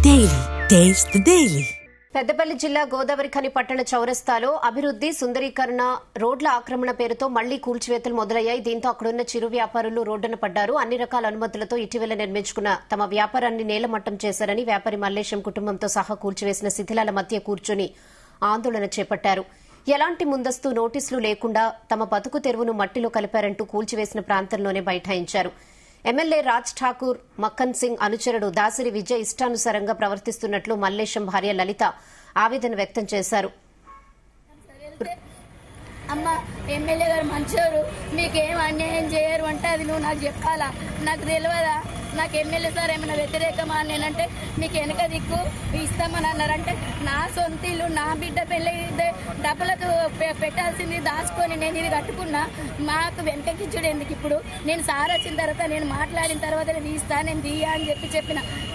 Daily taste the daily. Peddapalli జిల్లా గోదావరిఖని పట్టణ చౌరస్తాలో అభివృద్ది సుందరీకరణ రోడ్ల ఆక్రమణ పేరుతో మళ్లీ కూల్చివేతలు మొదలయ్యాయి. దీంతో అక్కడున్న చిరు వ్యాపారులు రోడ్డున పడ్డారు. అన్ని రకాల అనుమతులతో ఇటీవల నిర్మించుకున్న తమ వ్యాపారాన్ని నేలమట్టం చేశారని వ్యాపారి మల్లేశం కుటుంబంతో సహా కూల్చివేసిన శిథిలాల మధ్య కూర్చొని ఆందోళన చేపట్టారు. ఎలాంటి ముందస్తు నోటీసులు లేకుండా తమ బతుకు తెరువును మట్టిలో కలిపారంటూ కూల్చివేసిన ప్రాంతంలోనే బైఠాయించారు. ఎమ్మెల్యే రాజ్ ఠాకూర్ మక్కన్ సింగ్ అనుచరుడు దాసరి విజయ్ ఇష్టానుసారంగా ప్రవర్తిస్తున్నట్లు మల్లేశం భార్య లలిత ఆవేదన వ్యక్తం చేశారు. అమ్మ ఎమ్మెల్యే గారు మంచోరు, మీకేం అన్యాయం చేయరు అంటే అది నువ్వు నాకు చెప్పాలా? నాకు తెలియదా? నాకు ఎమ్మెల్యే సార్ ఏమైనా వ్యతిరేకమా అని నేనంటే మీకు వెనక దిక్కు ఇస్తామని అన్నారంటే నా సొంత ఇల్లు, నా బిడ్డ పెళ్ళి డబ్బులకు పెట్టాల్సింది దాచుకొని నేను ఇది కట్టుకున్నా. మాకు వెనకకిచ్చుడు ఎందుకు? ఇప్పుడు నేను సార్ వచ్చిన తర్వాత నేను మాట్లాడిన తర్వాత నేను ఇస్తా, నేను తీయా అని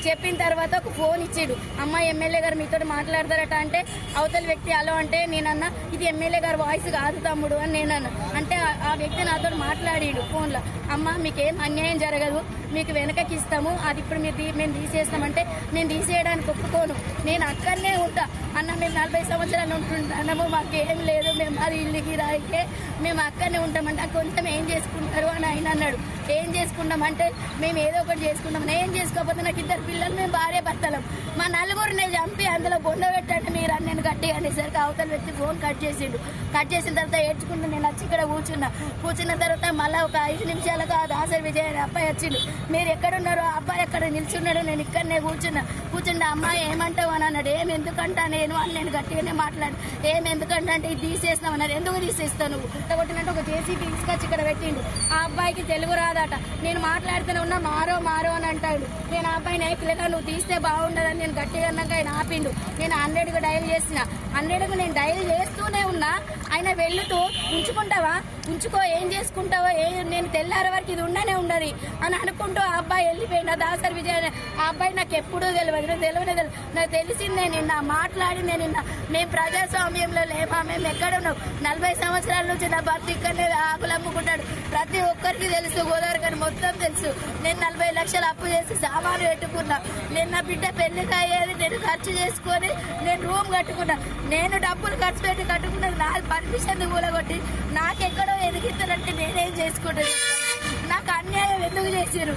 చెప్పిన తర్వాత ఒక ఫోన్ ఇచ్చాడు. అమ్మ ఎమ్మెల్యే గారు మీతో మాట్లాడతారట అంటే అవతల వ్యక్తి అలో అంటే నేనన్నా ఇది ఎమ్మెల్యే గారు వాయిస్ కాదు తమ్ముడు అని నేనన్నా. అంటే ఆ వ్యక్తి నాతో మాట్లాడాడు ఫోన్లో. అమ్మ మీకేం అన్యాయం జరగదు, మీకు వెనకకి ఇస్తాము, అది ఇప్పుడు మేము తీసేస్తామంటే నేను తీసేయడానికి ఒప్పుకోను, నేను అక్కడనే ఉంటా అన్న. మేము 40 సంవత్సరాలు ఉంటున్నాము, మాకేం లేదు, మేము అది ఇల్లుకి రాయికే మేము అక్కడనే ఉంటామంటే కొంచెం ఏం చేసుకుంటారు అని ఆయన అన్నాడు. ఏం చేసుకుంటామంటే మేము ఏదో ఒకటి చేసుకుంటాం. ఏం చేసుకోకపోతే నాకు 2 పిల్లలు, మేము భార్య భర్తలం, మా నలుగురిని చంపి అందులో బొండ పెట్టండి మీరు అని నేను గట్టిగా అనేసరికి అవతల వ్యక్తి ఫోన్ కట్ చేసిండు. కట్ చేసిన తర్వాత ఏడ్చుకుంటూ నేను వచ్చి ఇక్కడ కూర్చున్న తర్వాత మళ్ళీ ఒక 5 నిమిషాలకు ఆ దాసరి విజయ్ అనే అబ్బాయి వచ్చిండు. మీరు ఎక్కడున్నారు? ఆ అబ్బాయి ఎక్కడ నిల్చున్నాడు, నేను ఇక్కడనే కూర్చుంటే అమ్మాయి ఏమంటావు అని అన్నాడు. ఏం ఎందుకంటా నేను అని నేను గట్టిగానే మాట్లాడు. ఏం ఎందుకంటే అంటే ఇది తీసేస్తావు అన్నారు. ఎందుకు తీసేస్తాను? కొట్టినట్టు ఒక జేసీబీ తీసుకొచ్చి ఇక్కడ పెట్టిండు. ఆ అబ్బాయికి తెలుగు రాదట. నేను మాట్లాడుతూనే ఉన్నా మారో అని అంటాడు. నేను ఆ అబ్బాయిని పిల్లగా నువ్వు తీస్తే బాగుండదని నేను గట్టిగా అన్నాక ఆయన ఆపిండు. నేను 100కు డైల్ చేసిన, 100కు నేను డైల్ చేస్తూనే ఉన్నా. ఆయన వెళ్తూ ఉంచుకుంటావా, ఉంచుకో, ఏం చేసుకుంటావో, నేను తెల్లారి వరకు ఇది ఉండనే ఉండదు అని అనుకుంటూ ఆ అబ్బాయి వెళ్ళిపోయింది. ఆ దాసరి విజయ్ ఆ అబ్బాయి నాకు ఎప్పుడూ తెలియదు. నాకు తెలిసిందే నిన్న మాట్లాడిందే నిన్న. మేము ప్రజాస్వామ్యంలో లేమా? మేము ఎక్కడ ఉన్నాం? 40 సంవత్సరాల నుంచి నా భర్త ఇక్కడనే ఆకులు అమ్ముకుంటాడు. ప్రతి ఒక్కరికి తెలుసు, గోదావరి మొత్తం తెలుసు. నేను 40 లక్షలు అప్పు చేసి సామాను పెట్టుకున్నా. నేను నా బిడ్డ పెళ్లికి అయ్యేది నేను ఖర్చు చేసుకొని నేను రూమ్ కట్టుకున్నా. నేను డబ్బులు ఖర్చు పెట్టి కట్టుకున్నది నా పర్మిషన్ కూలగొట్టి నాకెక్కడో ఎదిగిస్తారంటే నేనేం చేసుకుంటాను? నాకు అన్యాయం ఎందుకు చేశారు?